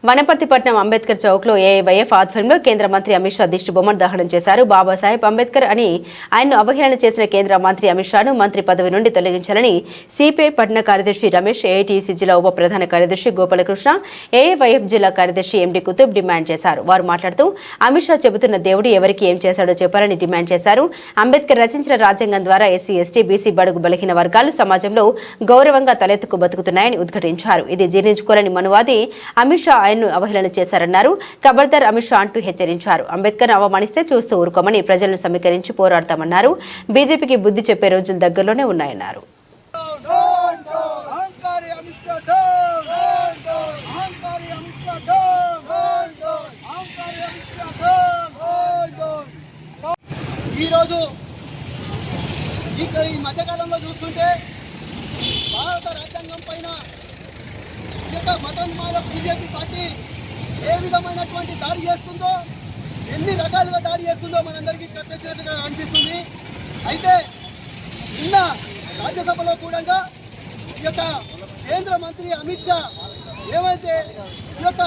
వనపర్తిపట్నం అంబేద్కర్ చౌక్ లో ఏఐవైఎఫ్ ఆధ్వర్యంలో కేంద్ర మంత్రి అమిత్ షా దిష్టి బొమ్మను దహనం చేశారు. బాబాసాహెబ్ అంబేద్కర్ అని ఆయన్ను అవహేళన చేసిన కేంద్ర మంత్రి అమిత్ షాను మంత్రి పదవి నుండి తొలగించాలని సిపిఐ పట్టణ కార్యదర్శి రమేష్, ఏఐటీయూసీ జిల్లా ఉప ప్రధాన కార్యదర్శి గోపాలకృష్ణ, ఏఐవైఎఫ్ జిల్లా కార్యదర్శి ఎండి కుతుబ్ డిమాండ్ చేశారు. వారు మాట్లాడుతూ అమిత్ షా చెబుతున్న దేవుడు ఎవరికి ఏం చేశాడో చెప్పాలని డిమాండ్ చేశారు. అంబేద్కర్ రచించిన రాజ్యాంగం ద్వారా ఎస్సీ, ఎస్టీ, బీసీ, బడుగు బలహీన వర్గాలు సమాజంలో గౌరవంగా తలెత్తుకు బతుకుతున్నాయని ఉద్ఘాటించారు. ఇది జీర్ణించుకోలేని మనువాది అమిత్ షా ఆయన్ను అవహేళన చేశారన్నారు. ఖబర్దార్ అమిత్ షా అంటూ హెచ్చరించారు. అంబేద్కర్ అవమానిస్తే చూస్తూ ఊరుకోమని ప్రజలను సమీకరించి పోరాడతామన్నారు. బీజేపీకి బుద్ధి చెప్పే రోజులు దగ్గరలోనే ఉన్నాయన్నారు. ఈరోజు ఈ మధ్యకాలంలో చూస్తుంటే భారత రాజ్యాంగం పైన మతోన్మాద బీజేపీ పార్టీ ఏ విధమైనటువంటి దాడి చేస్తుందో, ఎన్ని రకాలుగా దాడి చేస్తుందో మనందరికీ ప్రత్యక్షంగా అనిపిస్తుంది. అయితే నిన్న రాజ్యసభలో కూడా ఈ యొక్క కేంద్ర మంత్రి అమిత్ షా ఏమైతే ఈ యొక్క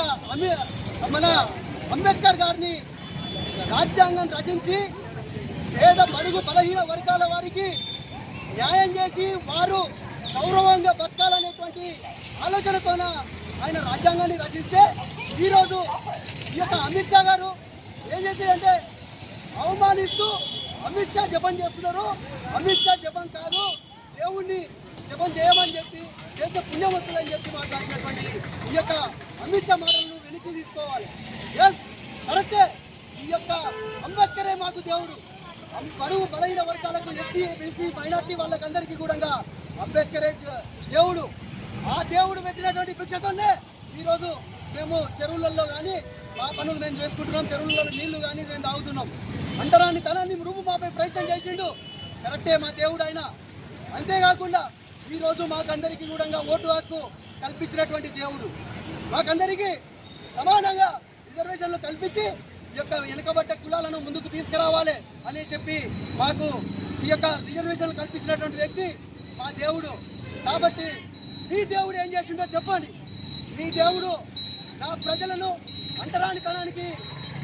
మన అంబేద్కర్ గారిని రాజ్యాంగం రచించి పేద బడుగు బలహీన వర్గాల వారికి న్యాయం చేసి వారు గౌరవంగా బతకాలనేటువంటి ఆలోచనతోన ఆయన రాజ్యాంగాన్ని రచిస్తే ఈరోజు ఈ యొక్క అమిత్ షా గారు ఏం చేశారంటే అవమానిస్తూ అమిత్ షా జపం చేస్తున్నారు. అమిత్ షా జపం కాదు, దేవుణ్ణి జపం చేయమని చెప్పి చేస్తే పుణ్యం వస్తుందని చెప్పి మాట్లాడినటువంటి ఈ యొక్క అమిత్ షా మాటలను వెనక్కి తీసుకోవాలి. ఎస్, కరెక్టే. ఈ యొక్క అంబేద్కరే మాకు దేవుడు. బడుగు బలహీన వర్గాలకు, ఎస్సీ, బీసీ, మైనార్టీ వాళ్ళకందరికీ కూడా అంబేద్కరే దేవుడు. ఆ దేవుడు పెట్టినటువంటి భిక్షతోనే ఈరోజు మేము చెరువులలో కానీ మా పనులు మేము చేసుకుంటున్నాం, చెరువులలో నీళ్లు కానీ మేము తాగుతున్నాం. అంటరాని తనాన్ని రూపుమాపే ప్రయత్నం చేసిండు, కరెక్టే, మా దేవుడు ఆయన. అంతేకాకుండా ఈరోజు మాకందరికీ కూడా ఓటు హక్కు కల్పించినటువంటి దేవుడు. మాకందరికీ సమానంగా రిజర్వేషన్లు కల్పించి ఈ యొక్క వెనుకబడ్డ కులాలను ముందుకు తీసుకురావాలి అని చెప్పి మాకు ఈ యొక్క రిజర్వేషన్లు కల్పించినటువంటి వ్యక్తి మా దేవుడు. కాబట్టి మీ దేవుడు ఏం చేసిండో చెప్పండి. మీ దేవుడు నా ప్రజలను అంటరానితనానికి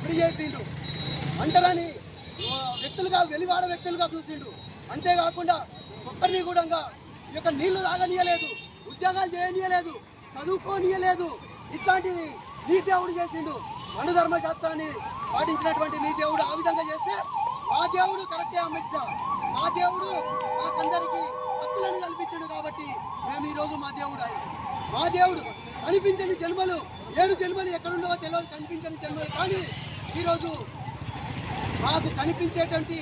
గురి చేసిండు, అంటరాని వ్యక్తులుగా, వెలివాడ వ్యక్తులుగా చూసిండు. అంతేకాకుండా ఒక్కరిని కూడా ఈ యొక్క నీళ్లు తాగనీయలేదు, ఉద్యోగాలు చేయనీయలేదు, చదువుకోనీయలేదు. ఇట్లాంటిది మీ దేవుడు చేసిండు. అణుధర్మ శాస్త్రాన్ని పాటించినటువంటి మీ దేవుడు ఆ విధంగా చేస్తే మా దేవుడు కరెక్టే అమిత్ షా. మా దేవుడు మాకందరికీ హక్కులను కల్పించాడు. కాబట్టి మేము ఈరోజు మా దేవుడు ఆయన. మా దేవుడు కనిపించని జన్మలు, 7 జన్మలు ఎక్కడుండవో తెలియదు, కనిపించని జన్మలు. కానీ ఈరోజు మాకు కనిపించేటువంటి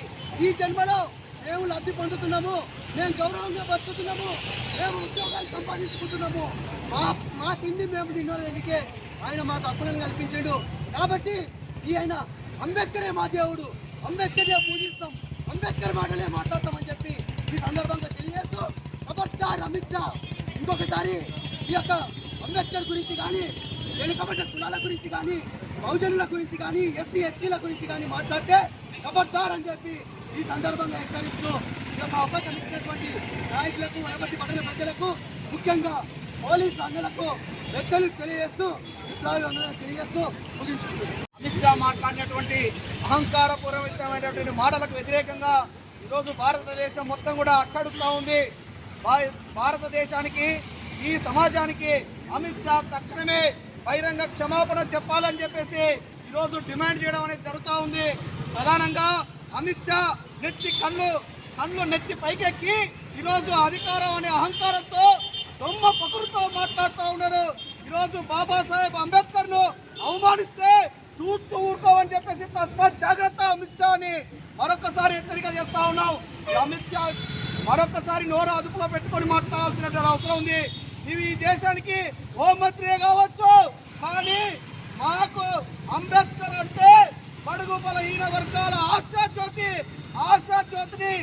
ఈ జన్మలో మేము లబ్ధి పొందుతున్నాము, మేము గౌరవంగా బతుకుతున్నాము, మేము ఉద్యోగాలు సంపాదించుకుంటున్నాము. మా తిండి మేము తినడానికే ఆయన మాకు హక్కులను కల్పించాడు. కాబట్టి ఈ ఆయన అంబేద్కరే మా దేవుడు, అంబేద్కరే పూజిస్తాం, అంబేద్కర్ మాటలే మాట్లాడతామని చెప్పి ఈ సందర్భంగా తెలియజేస్తూ, ఖబర్దార్ అమిత్ షా ఇంకొకసారి ఈ యొక్క అంబేద్కర్ గురించి కానీ, వెనుకబడ్డ కులాల గురించి కానీ, బహుజనుల గురించి కానీ, ఎస్సీ, ఎస్టీల గురించి కానీ మాట్లాడితే ఖబర్దార్ అని చెప్పి ఈ సందర్భంగా హెచ్చరిస్తూ ఈ యొక్క అవకాశం ఇచ్చినటువంటి నాయకులకు, వనపర్తి పట్టణ ప్రజలకు, ముఖ్యంగా పోలీసు అన్నలకు హెచ్చరికలు తెలియజేస్తూ, తెలియజేస్తూ ముగించుకుంటున్నాను. అమిత్ షా మాట్లాడినటువంటి అహంకారపూర్వకమైనటువంటి మాటలకు వ్యతిరేకంగా ఈరోజు భారతదేశం మొత్తం కూడా అట్టడుగుతూ ఉంది. భారతదేశానికి, ఈ సమాజానికి అమిత్ షా తక్షణమే బహిరంగ క్షమాపణ చెప్పాలని చెప్పేసి ఈరోజు డిమాండ్ చేయడం అనేది జరుగుతూ ఉంది. ప్రధానంగా అమిత్ షా కళ్ళు నెత్తి పైకెక్కి ఈరోజు అధికారం అనే అహంకారంతో, దొమ్మ పొగురుతో మాట్లాడుతూ ఉన్నాడు. ఈరోజు బాబాసాహెబ్ అంబేద్కర్ను అవమానిస్తే చూస్తూ ఊరుకోవని చెప్పేసి తస్మాత్ జాగ్రత్త అమిత్ షా అని మరొకసారి హెచ్చరిక చేస్తా ఉన్నాం. అమిత్ షా మరొకసారి నోరు అదుపులో పెట్టుకొని మాట్లాడాల్సినటువంటి అవసరం ఉంది. నీవు ఈ దేశానికి హోంమంత్రి కావచ్చు, కానీ మాకు అంబేద్కర్ అంటే బడుగు బలహీన వర్గాల ఆశాజ్యోతిని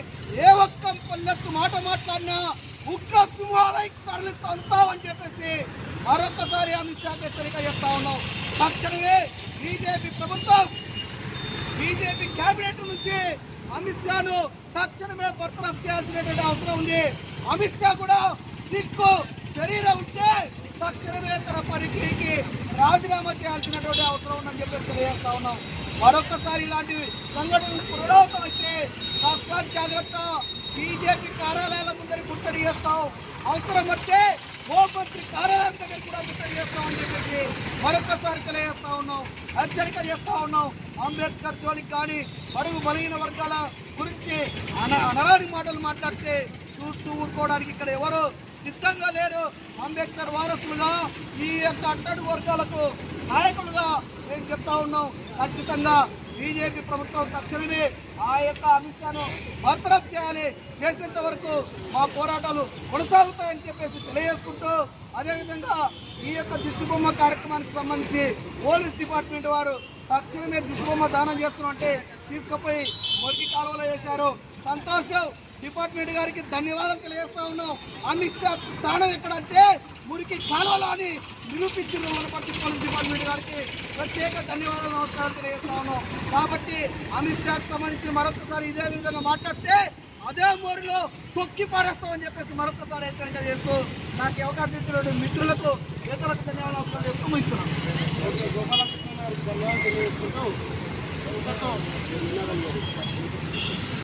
ఏ ఒక్క పల్లెత్తు మాట మాట్లాడినా ఉగ్ర సింహాలై తరలిస్తామని చెప్పేసి మరొకసారి అమిత్ షాకి హెచ్చరిక చేస్తా ఉన్నాం. తక్షణమే బీజేపీ ప్రభుత్వం, బీజేపీ కేబినెట్ నుంచి అమిత్ షాను తక్షణమే బర్తరఫ్ చేయాల్సినటువంటి అవసరం ఉంది. అమిత్ షా కూడా సిక్కు శరీరం ఉంటే తక్షణమే తన పనికి రాజీనామా చేయాల్సినటువంటి అవసరం ఉందని చెప్పేసి తెలియజేస్తా ఉన్నాం. మరొక్కసారి ఇలాంటి సంఘటనలు పునరావృతమైతే తస్మాత్ జాగ్రత్త. బీజేపీ కార్యాలయాల ముందరి ముట్టడి చేస్తాం, అవసరం పడితే హోంమంత్రి కార్యాలయం దగ్గర కూడా ముట్టడి చేస్తామని చెప్పేసి మరొక్కసారి తెలియజేస్తా ఉన్నాం, హెచ్చరిక చేస్తా ఉన్నాం. అంబేద్కర్ జోలికి కానీ బడుగు బలహీన వర్గాల గురించి అనరాని మాటలు మాట్లాడితే చూస్తూ ఊరుకోవడానికి ఇక్కడ ఎవరు సిద్ధంగా లేరు. అంబేద్కర్ వారసులుగా ఈ యొక్క అట్టడుగు వర్గాలకు నాయకులుగా మేము చెప్తా ఉన్నాం. ఖచ్చితంగా బీజేపీ ప్రభుత్వం తక్షణమే ఆ యొక్క అమిత్ షాను బర్తరఫ్ చేయాలి. చేసేంత వరకు మా పోరాటాలు కొనసాగుతాయని చెప్పేసి తెలియజేసుకుంటూ, అదేవిధంగా ఈ యొక్క దిష్టిబొమ్మ కార్యక్రమానికి సంబంధించి పోలీస్ డిపార్ట్మెంట్ వారు తక్షణమే దిష్టిబొమ్మ దానం చేస్తున్నాం అంటే తీసుకుపోయి మురికి కాలువలో వేశారు. సంతోషం. డిపార్ట్మెంట్ గారికి ధన్యవాదాలు తెలియజేస్తా ఉన్నాం. అమిత్ షా స్థానం ఎక్కడంటే మురికి కాలువలో అని నిరూపించిన వనపర్తి పోలీస్ డిపార్ట్మెంట్ గారికి ప్రత్యేక ధన్యవాదాలు, నమస్కారాలు తెలియజేస్తా ఉన్నాం. కాబట్టి అమిత్ షాకి సంబంధించిన మరొకసారి ఇదే విధంగా మాట్లాడితే అదే మోరిలో తొక్కి పాడేస్తామని చెప్పేసి మరొకసారి హెచ్చరిక చేస్తూ నాకు అవకాశం ఇచ్చిన మిత్రులకు ఇతరులకు ధన్యవాదాలు, నమస్కారం చెప్తూ ముగిస్తున్నాను.